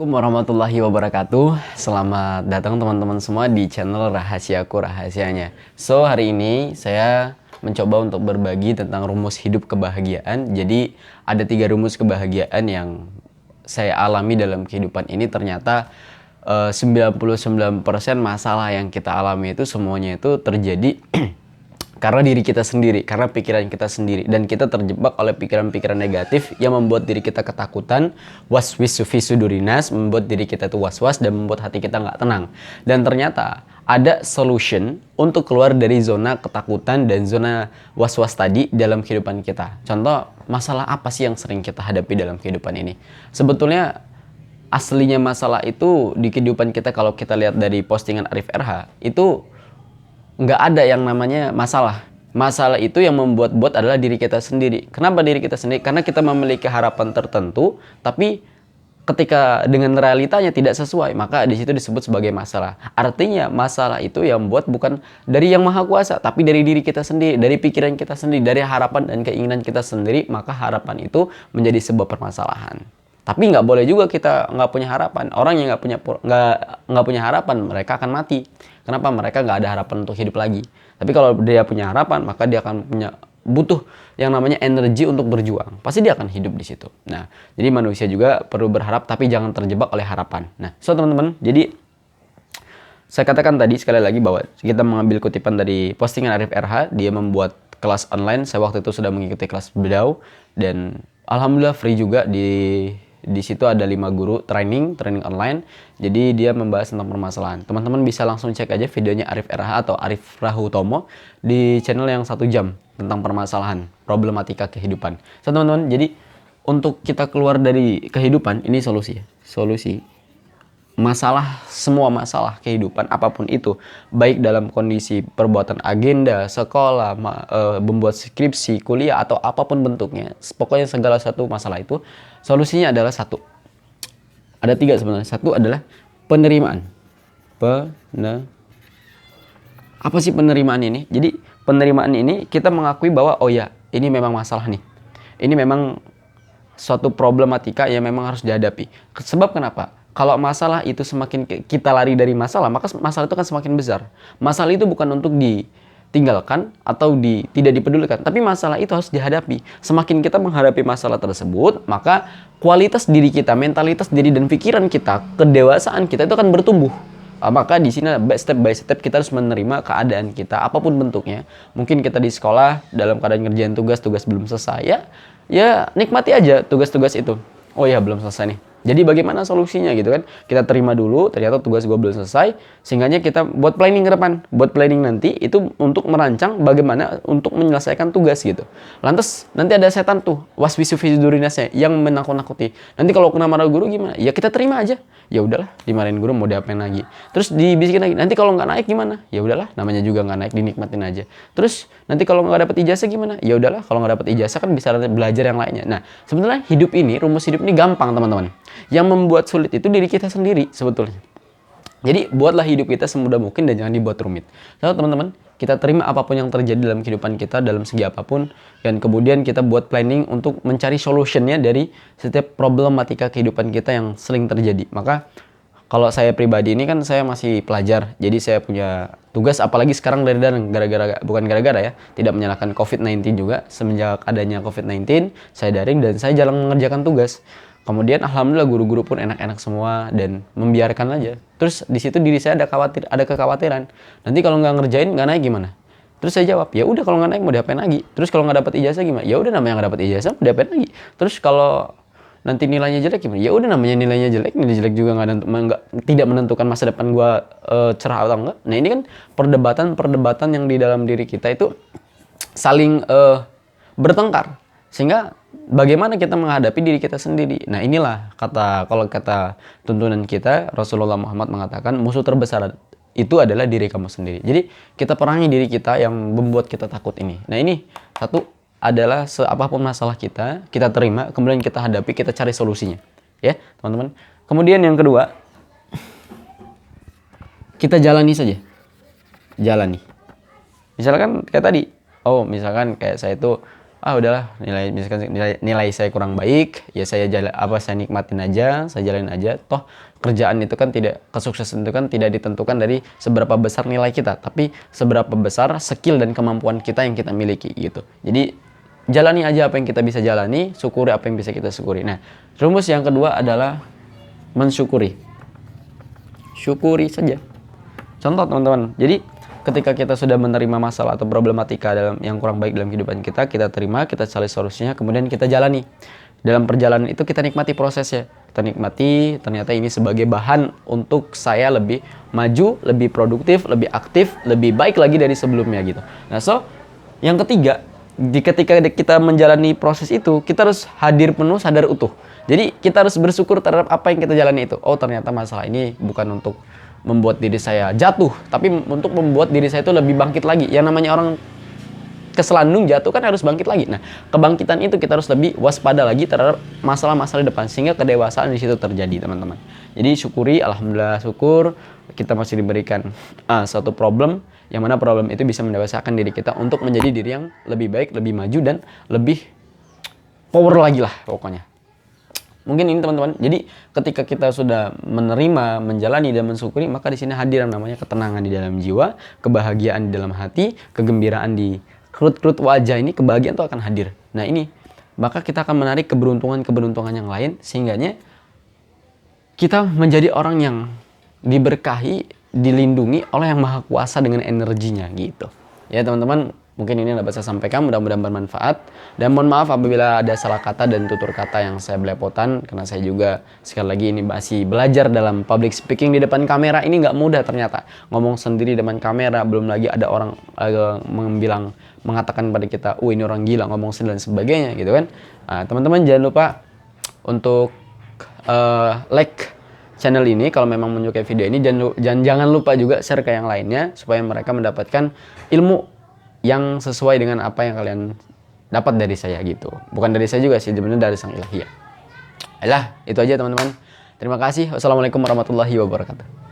Assalamualaikum warahmatullahi wabarakatuh. Selamat datang teman-teman semua di channel Rahasiaku Rahasianya. So, hari ini saya mencoba untuk berbagi tentang rumus hidup kebahagiaan. Jadi, ada 3 rumus kebahagiaan yang saya alami dalam kehidupan ini. Ternyata 99% masalah yang kita alami itu semuanya itu terjadi karena diri kita sendiri, karena pikiran kita sendiri, dan kita terjebak oleh pikiran-pikiran negatif yang membuat diri kita ketakutan, waswisu fi sudurinas, membuat diri kita tuh was-was dan membuat hati kita nggak tenang. Dan ternyata ada solution untuk keluar dari zona ketakutan dan zona was-was tadi dalam kehidupan kita. Contoh, masalah apa sih yang sering kita hadapi dalam kehidupan ini? Sebetulnya aslinya masalah itu di kehidupan kita, kalau kita lihat dari postingan Arif RH, itu nggak ada yang namanya masalah. Masalah itu yang membuat-buat adalah diri kita sendiri. Kenapa diri kita sendiri? Karena kita memiliki harapan tertentu, tapi ketika dengan realitanya tidak sesuai, maka di situ disebut sebagai masalah. Artinya masalah itu yang buat bukan dari yang maha kuasa, tapi dari diri kita sendiri, dari pikiran kita sendiri, dari harapan dan keinginan kita sendiri, maka harapan itu menjadi sebuah permasalahan. Tapi nggak boleh juga kita nggak punya harapan. Orang yang nggak punya harapan, mereka akan mati. Kenapa? Mereka nggak ada harapan untuk hidup lagi. Tapi kalau dia punya harapan, maka dia akan butuh yang namanya energi untuk berjuang. Pasti dia akan hidup di situ. Nah, jadi manusia juga perlu berharap, tapi jangan terjebak oleh harapan. Nah, so teman-teman, jadi saya katakan tadi sekali lagi bahwa kita mengambil kutipan dari postingan Arif RH. Dia membuat kelas online. Saya waktu itu sudah mengikuti kelas beliau dan alhamdulillah free juga. Di situ ada 5 guru training online. Jadi dia membahas tentang permasalahan. Teman-teman bisa langsung cek aja videonya Arif RH atau Arif Rahutomo di channel yang 1 jam tentang permasalahan, problematika kehidupan. So teman-teman, jadi untuk kita keluar dari kehidupan ini solusi masalah, semua masalah kehidupan apapun itu, baik dalam kondisi perbuatan agenda, sekolah, membuat skripsi, kuliah atau apapun bentuknya, pokoknya segala satu masalah itu solusinya adalah satu. Ada 3 sebenarnya. Satu adalah penerimaan. Apa sih penerimaan ini? Jadi penerimaan ini kita mengakui bahwa oh ya, ini memang masalah nih. Ini memang suatu problematika yang memang harus dihadapi. Sebab kenapa? Kalau masalah itu semakin kita lari dari masalah, maka masalah itu akan semakin besar. Masalah itu bukan untuk ditinggalkan atau tidak dipedulikan, tapi masalah itu harus dihadapi. Semakin kita menghadapi masalah tersebut, maka kualitas diri kita, mentalitas diri dan pikiran kita, kedewasaan kita itu akan bertumbuh. Maka di sini step by step kita harus menerima keadaan kita apapun bentuknya. Mungkin kita di sekolah dalam keadaan ngerjain tugas belum selesai, ya nikmati aja tugas-tugas itu. Oh ya, belum selesai nih. Jadi bagaimana solusinya gitu kan? Kita terima dulu, ternyata tugas gue belum selesai, sehingganya kita buat planning ke depan. Buat planning nanti itu untuk merancang bagaimana untuk menyelesaikan tugas gitu. Lantas nanti ada setan tuh, waswisu fi sudurinasnya yang menakut-nakuti. Nanti kalau kena marah guru gimana? Ya kita terima aja. Ya udahlah, dimarahin guru mau diapain lagi. Terus dibisikin lagi, nanti kalau nggak naik gimana? Ya udahlah, namanya juga nggak naik, dinikmatin aja. Terus nanti kalau nggak dapet ijazah gimana? Ya udahlah, kalau nggak dapet ijazah kan bisa belajar yang lainnya. Nah, sebenarnya hidup ini, rumus hidup ini gampang teman-teman. Yang membuat sulit itu diri kita sendiri sebetulnya. Jadi buatlah hidup kita semudah mungkin dan jangan dibuat rumit. So teman-teman, kita terima apapun yang terjadi dalam kehidupan kita dalam segi apapun, dan kemudian kita buat planning untuk mencari solutionnya dari setiap problematika kehidupan kita yang sering terjadi. Maka kalau saya pribadi ini kan saya masih pelajar, jadi saya punya tugas, apalagi sekarang dari daring, bukan gara-gara ya, tidak menyalahkan COVID-19 juga. Semenjak adanya COVID-19, saya daring dan saya jarang mengerjakan tugas. Kemudian alhamdulillah guru-guru pun enak-enak semua dan membiarkan aja. Terus di situ diri saya ada kekhawatiran. Nanti kalau nggak ngerjain nggak naik gimana? Terus saya jawab, ya udah kalau nggak naik mau diapain lagi? Terus kalau nggak dapat ijazah gimana? Ya udah namanya nggak dapat ijazah mau diapain lagi? Terus kalau nanti nilainya jelek gimana? Ya udah namanya nilai jelek juga tidak menentukan masa depan gua cerah atau enggak. Nah ini kan perdebatan yang di dalam diri kita itu saling bertengkar, sehingga bagaimana kita menghadapi diri kita sendiri. Nah inilah kalau kata tuntunan kita, Rasulullah Muhammad mengatakan musuh terbesar itu adalah diri kamu sendiri. Jadi kita perangi diri kita yang membuat kita takut ini. Nah ini satu adalah apapun masalah kita terima, kemudian kita hadapi, kita cari solusinya. Ya teman-teman. Kemudian yang kedua, kita jalani saja. Jalani. Misalkan kayak tadi, misalkan kayak saya itu ah udahlah, misalkan nilai saya kurang baik, ya saya saya nikmatin aja, saya jalanin aja. Toh kerjaan itu kan tidak, kesuksesan itu kan tidak ditentukan dari seberapa besar nilai kita, tapi seberapa besar skill dan kemampuan kita yang kita miliki gitu. Jadi jalani aja apa yang kita bisa jalani, syukuri apa yang bisa kita syukuri. Nah, rumus yang kedua adalah mensyukuri. Syukuri saja. Contoh teman-teman, jadi ketika kita sudah menerima masalah atau problematika yang kurang baik dalam kehidupan kita, kita terima, kita cari solusinya, kemudian kita jalani. Dalam perjalanan itu kita nikmati prosesnya. Kita nikmati, ternyata ini sebagai bahan untuk saya lebih maju, lebih produktif, lebih aktif, lebih baik lagi dari sebelumnya gitu. Nah, yang ketiga, ketika kita menjalani proses itu, kita harus hadir penuh, sadar utuh. Jadi kita harus bersyukur terhadap apa yang kita jalani itu. Oh, ternyata masalah ini bukan untuk membuat diri saya jatuh, tapi untuk membuat diri saya itu lebih bangkit lagi. Yang namanya orang keselandung jatuh kan harus bangkit lagi. Nah, kebangkitan itu kita harus lebih waspada lagi terhadap masalah-masalah di depan, sehingga kedewasaan di situ terjadi, teman-teman. Jadi syukuri, alhamdulillah syukur kita masih diberikan satu problem, yang mana problem itu bisa mendewasakan diri kita untuk menjadi diri yang lebih baik, lebih maju, dan lebih power lagi lah pokoknya. Mungkin ini teman-teman. Jadi ketika kita sudah menerima, menjalani dan mensyukuri, maka di sini hadir yang namanya ketenangan di dalam jiwa, kebahagiaan di dalam hati, kegembiraan di kerut-kerut wajah ini, kebahagiaan itu akan hadir. Nah ini, maka kita akan menarik keberuntungan-keberuntungan yang lain, sehingganya kita menjadi orang yang diberkahi, dilindungi oleh Yang Maha Kuasa dengan energinya gitu. Ya teman-teman, mungkin ini yang dapat saya sampaikan, mudah-mudahan bermanfaat. Dan mohon maaf apabila ada salah kata dan tutur kata yang saya belepotan, karena saya juga sekali lagi ini masih belajar dalam public speaking di depan kamera. Ini nggak mudah ternyata. Ngomong sendiri depan kamera, belum lagi ada orang mengatakan pada kita, ini orang gila ngomong sendiri dan sebagainya gitu kan. Teman-teman jangan lupa untuk like channel ini kalau memang menyukai video ini, dan jangan lupa juga share ke yang lainnya supaya mereka mendapatkan ilmu yang sesuai dengan apa yang kalian dapat dari saya gitu. Bukan dari saya juga sih, sebenarnya dari Sang Ilahiyah. Ayolah, itu aja teman-teman. Terima kasih. Wassalamualaikum warahmatullahi wabarakatuh.